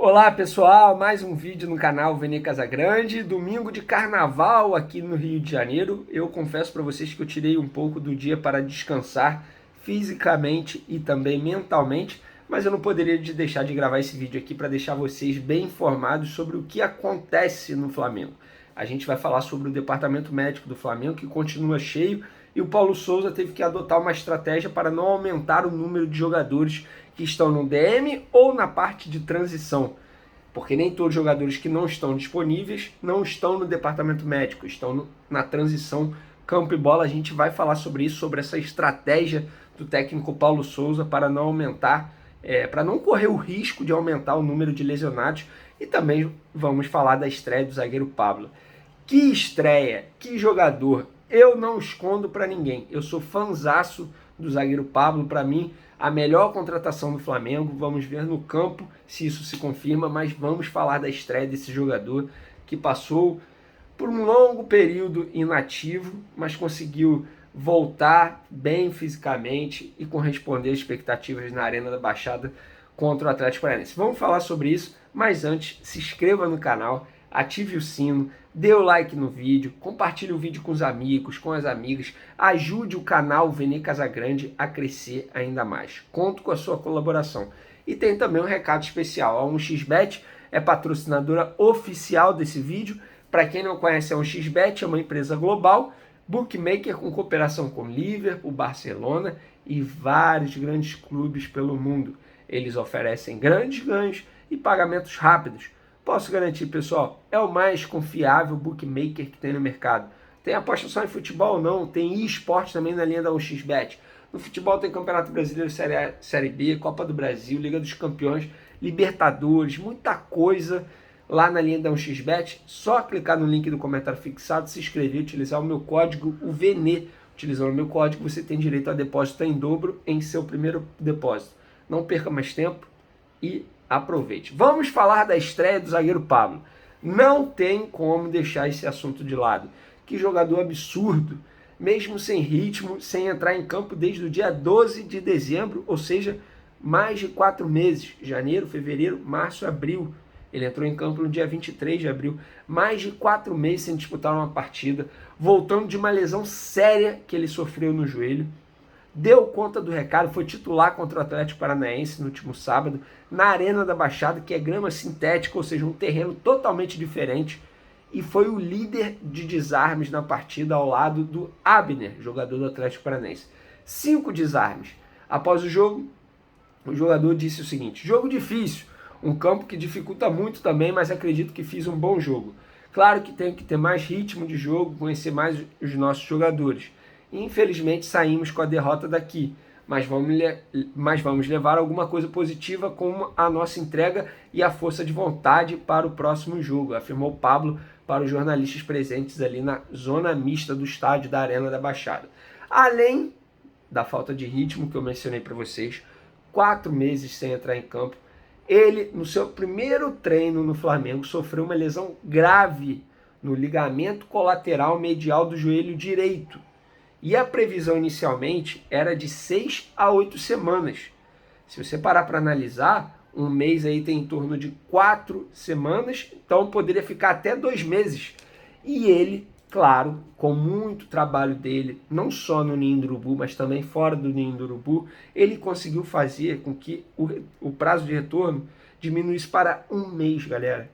Olá pessoal, mais um vídeo no canal Vene Casagrande, domingo de carnaval aqui no Rio de Janeiro. Eu confesso para vocês que eu tirei um pouco do dia para descansar fisicamente e também mentalmente, mas eu não poderia deixar de gravar esse vídeo aqui para deixar vocês bem informados sobre o que acontece no Flamengo. A gente vai falar sobre o departamento médico do Flamengo, que continua cheio, e o Paulo Souza teve que adotar uma estratégia para não aumentar o número de jogadores que estão no DM ou na parte de transição, porque nem todos os jogadores que não estão disponíveis não estão no departamento médico, estão na transição campo e bola. A gente vai falar sobre isso, sobre essa estratégia do técnico Paulo Souza para não aumentar, para não correr o risco de aumentar o número de lesionados, e também vamos falar da estreia do zagueiro Pablo. Que estreia, que jogador! Eu não escondo para ninguém, eu sou fanzaço do zagueiro Pablo. Para mim, a melhor contratação do Flamengo. Vamos ver no campo se isso se confirma, mas vamos falar da estreia desse jogador que passou por um longo período inativo, mas conseguiu voltar bem fisicamente e corresponder às expectativas na Arena da Baixada contra o Atlético Paranaense. Vamos falar sobre isso, mas antes, se inscreva no canal, ative o sino, dê o like no vídeo, compartilhe o vídeo com os amigos, com as amigas, ajude o canal Vene Casagrande a crescer ainda mais. Conto com a sua colaboração. E tem também um recado especial. A 1xBet é patrocinadora oficial desse vídeo. Para quem não conhece, a 1xBet é uma empresa global, bookmaker com cooperação com Liverpool, Barcelona e vários grandes clubes pelo mundo. Eles oferecem grandes ganhos e pagamentos rápidos. Posso garantir, pessoal, é o mais confiável bookmaker que tem no mercado. Tem aposta só em futebol? Não. Tem esporte também na linha da 1xBet. No futebol tem Campeonato Brasileiro, Série B, Copa do Brasil, Liga dos Campeões, Libertadores, muita coisa lá na linha da 1xBet. Só clicar no link do comentário fixado, se inscrever, utilizar o meu código, o VENE. Utilizando o meu código, você tem direito a depósito em dobro em seu primeiro depósito. Não perca mais tempo e aproveite. Vamos falar da estreia do zagueiro Pablo. Não tem como deixar esse assunto de lado. Que jogador absurdo, mesmo sem ritmo, sem entrar em campo desde o dia 12 de dezembro, ou seja, mais de 4 meses, janeiro, fevereiro, março, abril. Ele entrou em campo no dia 23 de abril, mais de 4 meses sem disputar uma partida, voltando de uma lesão séria que ele sofreu no joelho. Deu conta do recado, foi titular contra o Atlético Paranaense no último sábado, na Arena da Baixada, que é grama sintética, ou seja, um terreno totalmente diferente, e foi o líder de desarmes na partida ao lado do Abner, jogador do Atlético Paranaense. 5 desarmes. Após o jogo, o jogador disse o seguinte: jogo difícil, um campo que dificulta muito também, mas acredito que fiz um bom jogo. Claro que tenho que ter mais ritmo de jogo, conhecer mais os nossos jogadores. Infelizmente saímos com a derrota daqui, mas vamos levar alguma coisa positiva como a nossa entrega e a força de vontade para o próximo jogo, afirmou Pablo para os jornalistas presentes ali na zona mista do estádio da Arena da Baixada. Além da falta de ritmo que eu mencionei para vocês, 4 meses sem entrar em campo, ele, no seu primeiro treino no Flamengo, sofreu uma lesão grave no ligamento colateral medial do joelho direito. E a previsão inicialmente era de 6 a 8 semanas. Se você parar para analisar, um mês aí tem em torno de 4 semanas, então poderia ficar até 2 meses. E ele, claro, com muito trabalho dele, não só no Ninho do Urubu, mas também fora do Ninho do Urubu, ele conseguiu fazer com que o prazo de retorno diminuísse para 1 mês, galera.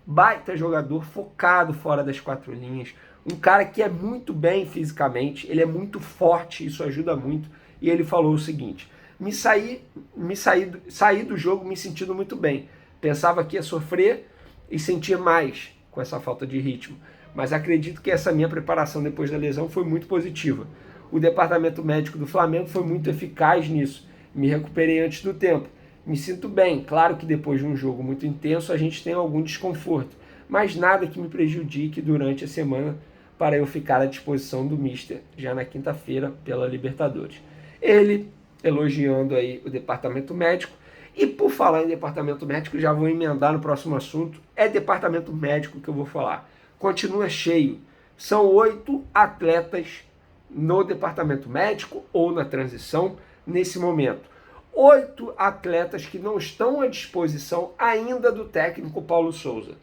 Baita jogador, focado fora das 4 linhas, um cara que é muito bem fisicamente, ele é muito forte, isso ajuda muito. E ele falou o seguinte: saí do jogo me sentindo muito bem. Pensava que ia sofrer e sentir mais com essa falta de ritmo, mas acredito que essa minha preparação depois da lesão foi muito positiva. O departamento médico do Flamengo foi muito eficaz nisso. Me recuperei antes do tempo. Me sinto bem. Claro que depois de um jogo muito intenso a gente tem algum desconforto, mas nada que me prejudique durante a semana para eu ficar à disposição do Mister já na quinta-feira pela Libertadores. Ele elogiando aí o departamento médico. E por falar em departamento médico, já vou emendar no próximo assunto. É departamento médico que eu vou falar. Continua cheio. São 8 atletas no departamento médico ou na transição nesse momento. 8 atletas que não estão à disposição ainda do técnico Paulo Souza.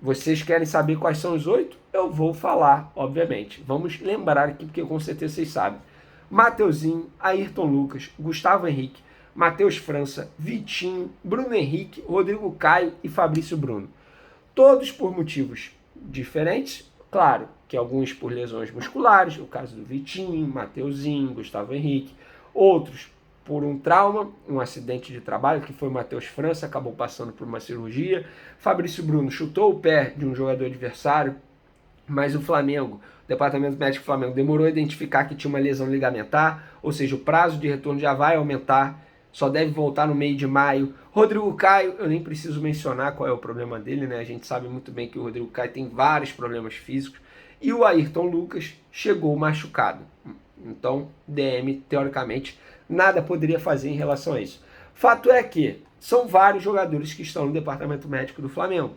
Vocês querem saber quais são os 8? Eu vou falar, obviamente. Vamos lembrar aqui, porque com certeza vocês sabem. Mateuzinho, Ayrton Lucas, Gustavo Henrique, Matheus França, Vitinho, Bruno Henrique, Rodrigo Caio e Fabrício Bruno. Todos por motivos diferentes, claro, que alguns por lesões musculares, o caso do Vitinho, Mateuzinho, Gustavo Henrique, outros por um trauma, um acidente de trabalho, que foi o Matheus França, acabou passando por uma cirurgia. Fabrício Bruno chutou o pé de um jogador adversário, mas o Flamengo, o Departamento Médico do Flamengo, demorou a identificar que tinha uma lesão ligamentar, ou seja, o prazo de retorno já vai aumentar, só deve voltar no meio de maio. Rodrigo Caio, eu nem preciso mencionar qual é o problema dele, né? A gente sabe muito bem que o Rodrigo Caio tem vários problemas físicos. E o Ayrton Lucas chegou machucado. Então, DM, teoricamente, nada poderia fazer em relação a isso. Fato é que são vários jogadores que estão no departamento médico do Flamengo,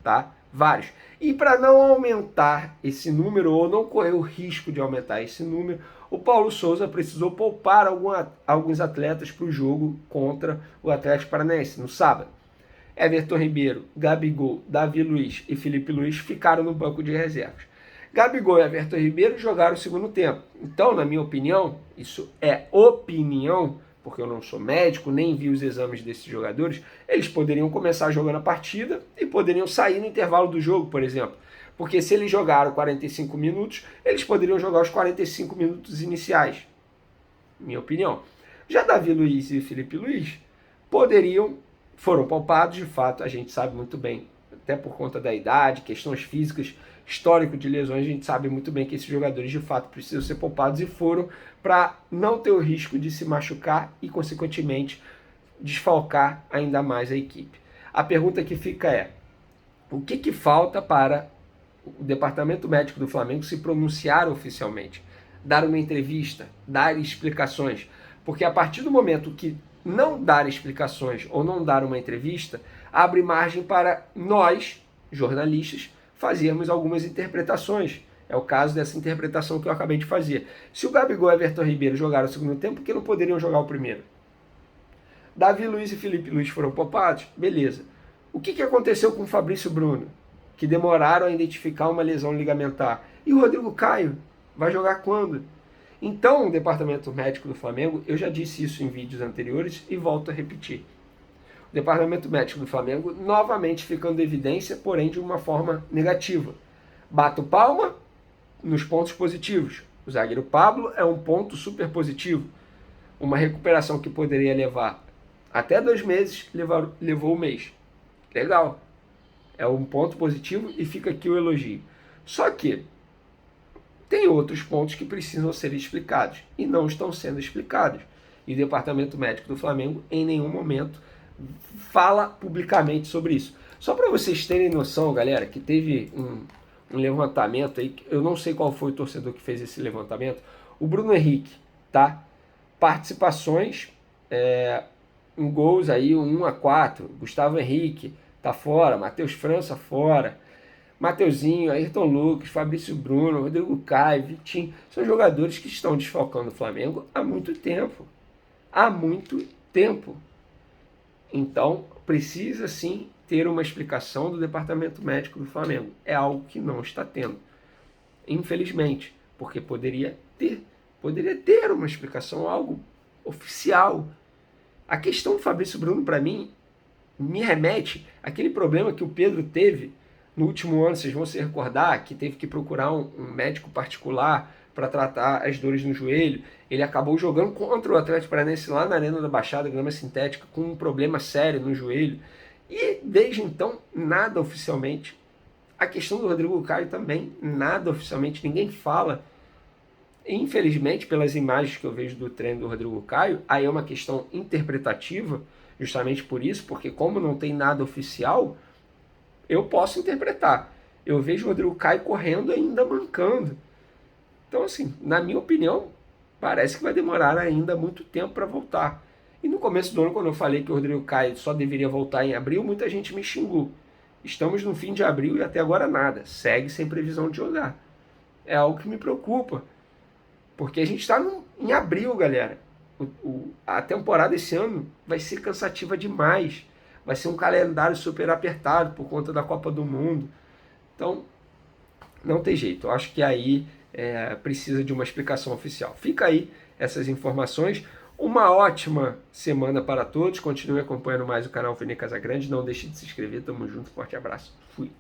tá? Vários. E para não aumentar esse número, ou não correr o risco de aumentar esse número, o Paulo Souza precisou poupar alguns atletas para o jogo contra o Atlético Paranaense no sábado. Everton Ribeiro, Gabigol, Davi Luiz e Felipe Luiz ficaram no banco de reservas. Gabigol e Everton Ribeiro jogaram o segundo tempo. Então, na minha opinião, isso é opinião, porque eu não sou médico, nem vi os exames desses jogadores, eles poderiam começar jogando a partida e poderiam sair no intervalo do jogo, por exemplo. Porque se eles jogaram 45 minutos, eles poderiam jogar os 45 minutos iniciais. Minha opinião. Já Davi Luiz e Felipe Luiz foram poupados, de fato, a gente sabe muito bem, até por conta da idade, questões físicas, histórico de lesões, a gente sabe muito bem que esses jogadores de fato precisam ser poupados e foram para não ter o risco de se machucar e, consequentemente, desfalcar ainda mais a equipe. A pergunta que fica é: o que falta para o Departamento Médico do Flamengo se pronunciar oficialmente, dar uma entrevista, dar explicações? Porque a partir do momento que não dar explicações ou não dar uma entrevista, abre margem para nós, jornalistas, fazermos algumas interpretações. É o caso dessa interpretação que eu acabei de fazer. Se o Gabigol e Everton Ribeiro jogaram o segundo tempo, por que não poderiam jogar o primeiro? Davi Luiz e Felipe Luiz foram poupados? Beleza. O que aconteceu com o Fabrício Bruno? Que demoraram a identificar uma lesão ligamentar. E o Rodrigo Caio? Vai jogar quando? Então, o Departamento Médico do Flamengo, eu já disse isso em vídeos anteriores e volto a repetir. O Departamento Médico do Flamengo novamente ficando em evidência, porém de uma forma negativa. Bato palma nos pontos positivos. O zagueiro Pablo é um ponto super positivo. Uma recuperação que poderia levar até 2 meses, levou 1 mês. Legal. É um ponto positivo e fica aqui o elogio. Só que tem outros pontos que precisam ser explicados e não estão sendo explicados. E o Departamento Médico do Flamengo em nenhum momento fala publicamente sobre isso. Só para vocês terem noção, galera, que teve um levantamento aí, eu não sei qual foi o torcedor que fez esse levantamento, o Bruno Henrique, tá? Participações em gols aí, 1-4, Gustavo Henrique tá fora, Matheus França fora, Mateuzinho, Ayrton Lucas, Fabrício Bruno, Rodrigo Caio, Vitinho, são jogadores que estão desfalcando o Flamengo há muito tempo. Há muito tempo. Então, precisa sim ter uma explicação do Departamento Médico do Flamengo. É algo que não está tendo. Infelizmente, porque poderia ter uma explicação, algo oficial. A questão do Fabrício Bruno, para mim, me remete àquele problema que o Pedro teve no último ano. Vocês vão se recordar que teve que procurar um médico particular para tratar as dores no joelho. Ele acabou jogando contra o Atlético Paranaense lá na Arena da Baixada, grama sintética, com um problema sério no joelho. E desde então, nada oficialmente. A questão do Rodrigo Caio também, nada oficialmente, ninguém fala. Infelizmente, pelas imagens que eu vejo do treino do Rodrigo Caio, aí é uma questão interpretativa, justamente por isso, porque como não tem nada oficial, eu posso interpretar. Eu vejo o Rodrigo Caio correndo ainda mancando. Então, assim, na minha opinião, parece que vai demorar ainda muito tempo para voltar. E no começo do ano, quando eu falei que o Rodrigo Caio só deveria voltar em abril, muita gente me xingou. Estamos no fim de abril e até agora nada. Segue sem previsão de jogar. É algo que me preocupa. Porque a gente está em abril, galera. a temporada esse ano vai ser cansativa demais. Vai ser um calendário super apertado por conta da Copa do Mundo. Então, não tem jeito. Eu acho que aí precisa de uma explicação oficial. Fica aí essas informações. Uma ótima semana para todos. Continue acompanhando mais o canal Vene Casagrande. Não deixe de se inscrever. Tamo junto. Forte abraço. Fui.